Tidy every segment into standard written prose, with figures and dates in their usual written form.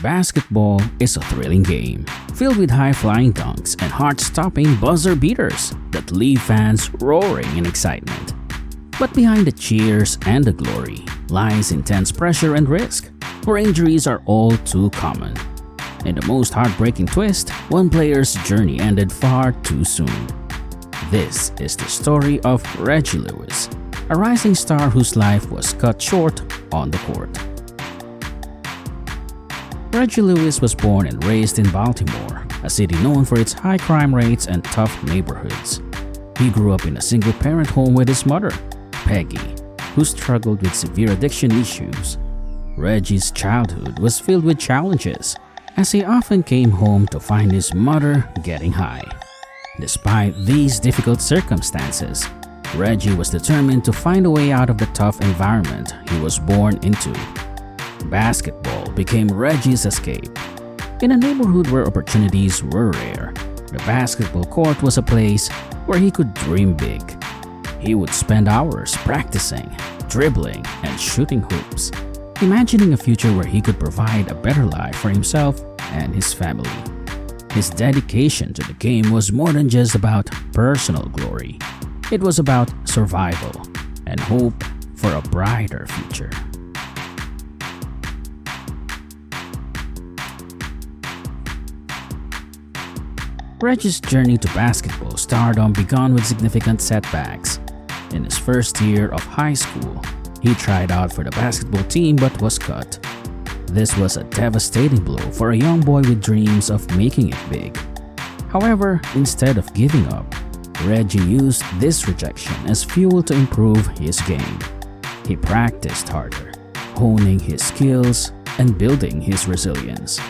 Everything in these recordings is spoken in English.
Basketball is a thrilling game, filled with high-flying dunks and heart-stopping buzzer beaters that leave fans roaring in excitement. But behind the cheers and the glory lies intense pressure and risk, where injuries are all too common. In the most heartbreaking twist, one player's journey ended far too soon. This is the story of Reggie Lewis, a rising star whose life was cut short on the court. Reggie Lewis was born and raised in Baltimore, a city known for its high crime rates and tough neighborhoods. He grew up in a single-parent home with his mother, Peggy, who struggled with severe addiction issues. Reggie's childhood was filled with challenges, as he often came home to find his mother getting high. Despite these difficult circumstances, Reggie was determined to find a way out of the tough environment he was born into. Basketball became Reggie's escape. In a neighborhood where opportunities were rare, the basketball court was a place where he could dream big. He would spend hours practicing, dribbling, and shooting hoops, imagining a future where he could provide a better life for himself and his family. His dedication to the game was more than just about personal glory. It was about survival and hope for a brighter future. Reggie's journey to basketball stardom began with significant setbacks. In his first year of high school, he tried out for the basketball team but was cut. This was a devastating blow for a young boy with dreams of making it big. However, instead of giving up, Reggie used this rejection as fuel to improve his game. He practiced harder, honing his skills and building his resilience.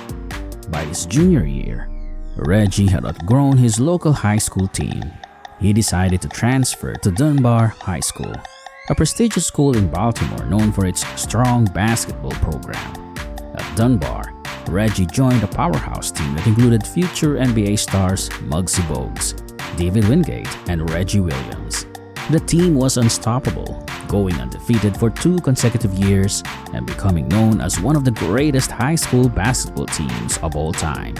By his junior year, Reggie had outgrown his local high school team. He decided to transfer to Dunbar High School, a prestigious school in Baltimore known for its strong basketball program. At Dunbar, Reggie joined a powerhouse team that included future NBA stars Muggsy Bogues, David Wingate, and Reggie Williams. The team was unstoppable, going undefeated for 2 consecutive years and becoming known as one of the greatest high school basketball teams of all time.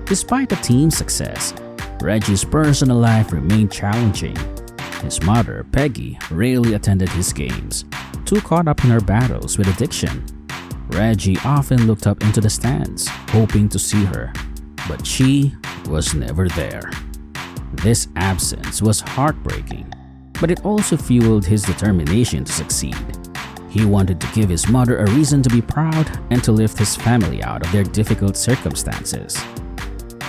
Despite the team's success, Reggie's personal life remained challenging. His mother, Peggy, rarely attended his games, too caught up in her battles with addiction. Reggie often looked up into the stands, hoping to see her, but she was never there. This absence was heartbreaking, but it also fueled his determination to succeed. He wanted to give his mother a reason to be proud and to lift his family out of their difficult circumstances.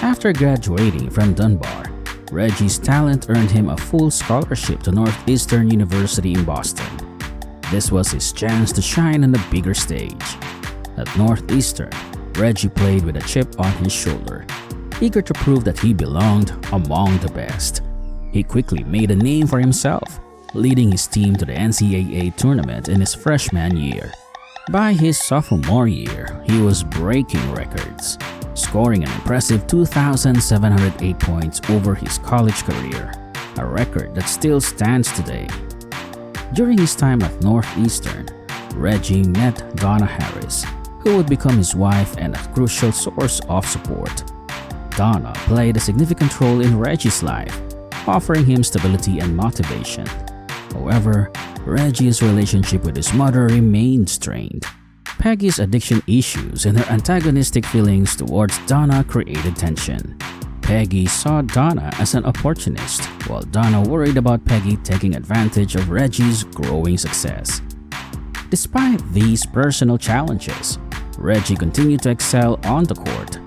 After graduating from Dunbar, Reggie's talent earned him a full scholarship to Northeastern University in Boston. This was his chance to shine on a bigger stage. At Northeastern, Reggie played with a chip on his shoulder, eager to prove that he belonged among the best. He quickly made a name for himself, leading his team to the NCAA tournament in his freshman year. By his sophomore year, he was breaking records, scoring an impressive 2,708 points over his college career, a record that still stands today. During his time at Northeastern, Reggie met Donna Harris, who would become his wife and a crucial source of support. Donna played a significant role in Reggie's life, offering him stability and motivation. However, Reggie's relationship with his mother remained strained. Peggy's addiction issues and her antagonistic feelings towards Donna created tension. Peggy saw Donna as an opportunist, while Donna worried about Peggy taking advantage of Reggie's growing success. Despite these personal challenges, Reggie continued to excel on the court.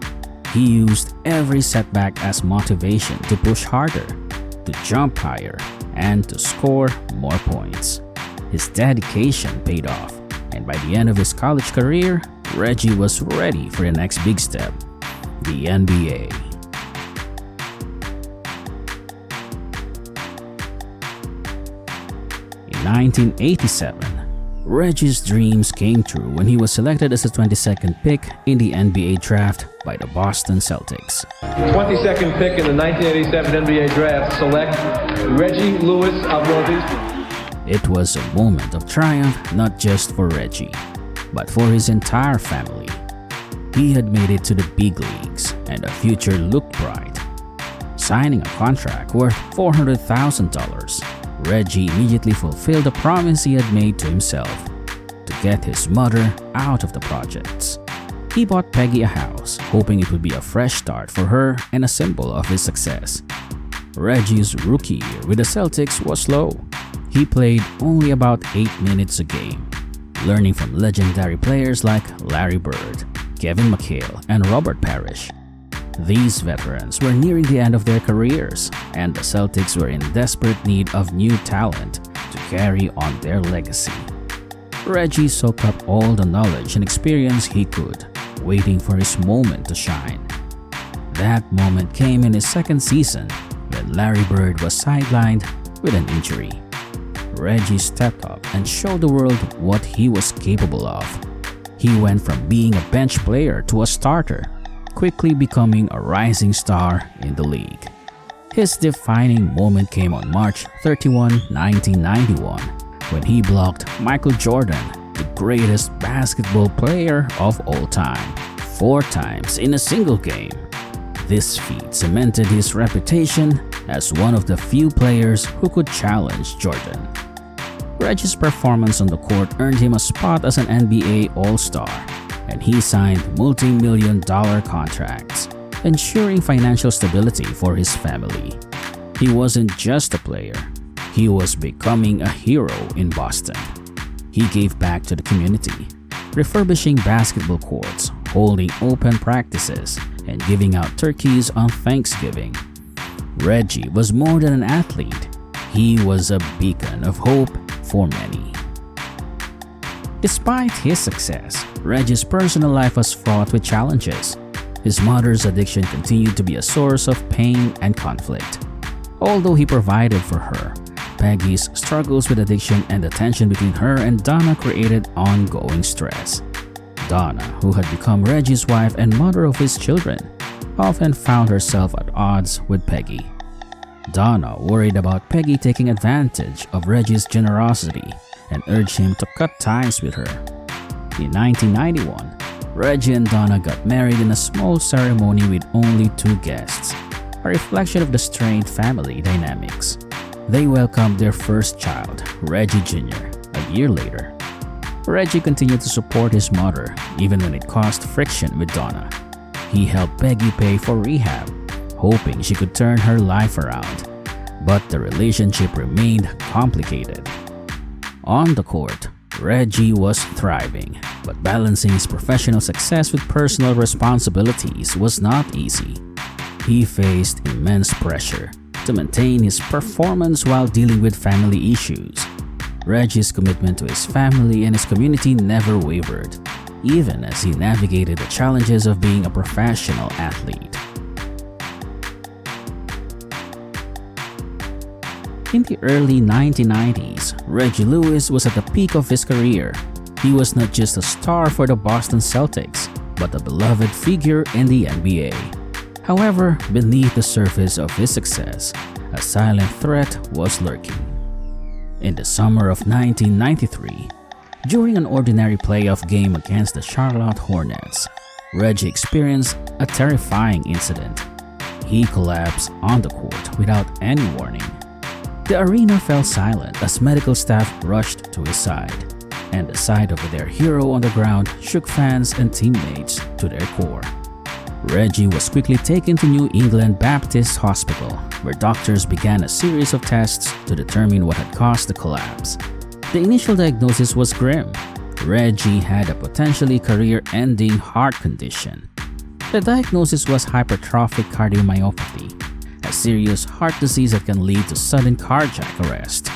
He used every setback as motivation to push harder, to jump higher, and to score more points. His dedication paid off, and by the end of his college career, Reggie was ready for the next big step, the NBA. In 1987, Reggie's dreams came true when he was selected as the 22nd pick in the NBA draft by the Boston Celtics. 22nd pick in the 1987 NBA draft, select Reggie Lewis of Northeastern. It was a moment of triumph not just for Reggie, but for his entire family. He had made it to the big leagues and the future looked bright. Signing a contract worth $400,000, Reggie immediately fulfilled the promise he had made to himself to get his mother out of the projects. He bought Peggy a house, hoping it would be a fresh start for her and a symbol of his success. Reggie's rookie year with the Celtics was slow. He played only about 8 minutes a game, learning from legendary players like Larry Bird, Kevin McHale, and Robert Parrish. These veterans were nearing the end of their careers, and the Celtics were in desperate need of new talent to carry on their legacy. Reggie soaked up all the knowledge and experience he could, waiting for his moment to shine. That moment came in his second season when Larry Bird was sidelined with an injury. Reggie stepped up and showed the world what he was capable of. He went from being a bench player to a starter, quickly becoming a rising star in the league. His defining moment came on March 31, 1991, when he blocked Michael Jordan, the greatest basketball player of all time, 4 times in a single game. This feat cemented his reputation as one of the few players who could challenge Jordan. Reggie's performance on the court earned him a spot as an NBA All-Star, and he signed multi-million-dollar contracts, ensuring financial stability for his family. He wasn't just a player, he was becoming a hero in Boston. He gave back to the community, refurbishing basketball courts, holding open practices, and giving out turkeys on Thanksgiving. Reggie was more than an athlete. He was a beacon of hope for many. Despite his success, Reggie's personal life was fraught with challenges. His mother's addiction continued to be a source of pain and conflict. Although he provided for her, Peggy's struggles with addiction and the tension between her and Donna created ongoing stress. Donna, who had become Reggie's wife and mother of his children, often found herself at odds with Peggy. Donna worried about Peggy taking advantage of Reggie's generosity and urged him to cut ties with her. In 1991, Reggie and Donna got married in a small ceremony with only 2 guests, a reflection of the strained family dynamics. They welcomed their first child, Reggie Jr., a year later. Reggie continued to support his mother even when it caused friction with Donna. He helped Peggy pay for rehab, hoping she could turn her life around, but the relationship remained complicated. On the court, Reggie was thriving, but balancing his professional success with personal responsibilities was not easy. He faced immense pressure to maintain his performance while dealing with family issues. Reggie's commitment to his family and his community never wavered, even as he navigated the challenges of being a professional athlete. In the early 1990s, Reggie Lewis was at the peak of his career. He was not just a star for the Boston Celtics, but a beloved figure in the NBA. However, beneath the surface of his success, a silent threat was lurking. In the summer of 1993, during an ordinary playoff game against the Charlotte Hornets, Reggie experienced a terrifying incident. He collapsed on the court without any warning. The arena fell silent as medical staff rushed to his side, and the sight of their hero on the ground shook fans and teammates to their core. Reggie was quickly taken to New England Baptist Hospital, where doctors began a series of tests to determine what had caused the collapse. The initial diagnosis was grim. Reggie had a potentially career-ending heart condition. The diagnosis was hypertrophic cardiomyopathy, a serious heart disease that can lead to sudden cardiac arrest.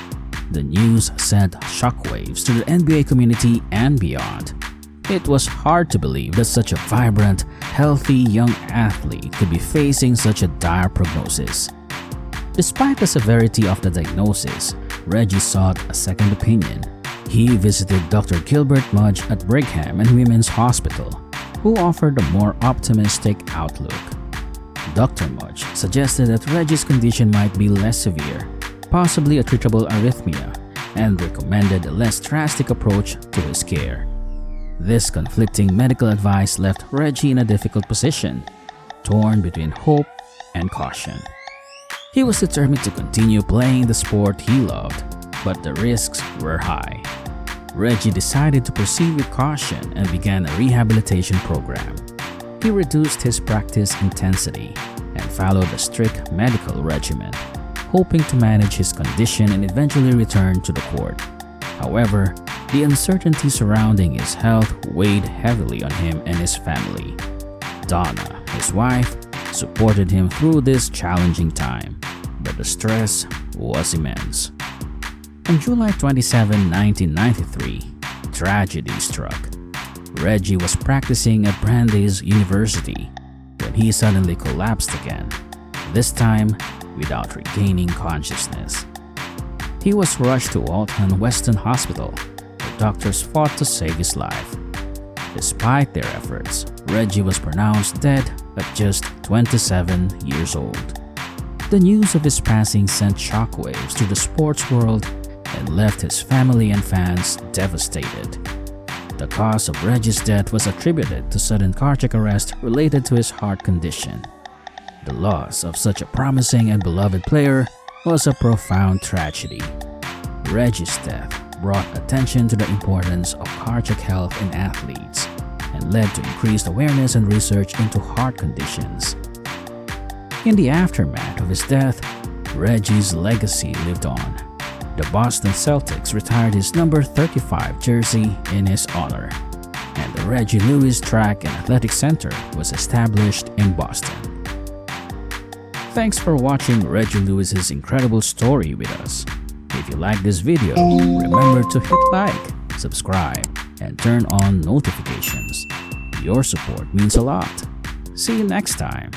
The news sent shockwaves to the NBA community and beyond. It was hard to believe that such a vibrant, healthy young athlete could be facing such a dire prognosis. Despite the severity of the diagnosis, Reggie sought a second opinion. He visited Dr. Gilbert Mudge at Brigham and Women's Hospital, who offered a more optimistic outlook. Dr. Mudge suggested that Reggie's condition might be less severe, possibly a treatable arrhythmia, and recommended a less drastic approach to his care. This conflicting medical advice left Reggie in a difficult position, torn between hope and caution. He was determined to continue playing the sport he loved, but the risks were high. Reggie decided to proceed with caution and began a rehabilitation program. He reduced his practice intensity and followed a strict medical regimen, hoping to manage his condition and eventually return to the court. However, the uncertainty surrounding his health weighed heavily on him and his family. Donna, his wife, supported him through this challenging time, but the stress was immense. On July 27, 1993, tragedy struck. Reggie was practicing at Brandeis University when he suddenly collapsed again, this time without regaining consciousness. He was rushed to Waltham Weston Hospital, where doctors fought to save his life. Despite their efforts, Reggie was pronounced dead at just 27 years old. The news of his passing sent shockwaves through the sports world and left his family and fans devastated. The cause of Reggie's death was attributed to sudden cardiac arrest related to his heart condition. The loss of such a promising and beloved player was a profound tragedy. Reggie's death brought attention to the importance of cardiac health in athletes and led to increased awareness and research into heart conditions. In the aftermath of his death, Reggie's legacy lived on. The Boston Celtics retired his number 35 jersey in his honor, and the Reggie Lewis Track and Athletic Center was established in Boston. Thanks for watching Reggie Lewis's incredible story with us. If you like this video, remember to hit like, subscribe, and turn on notifications. Your support means a lot. See you next time.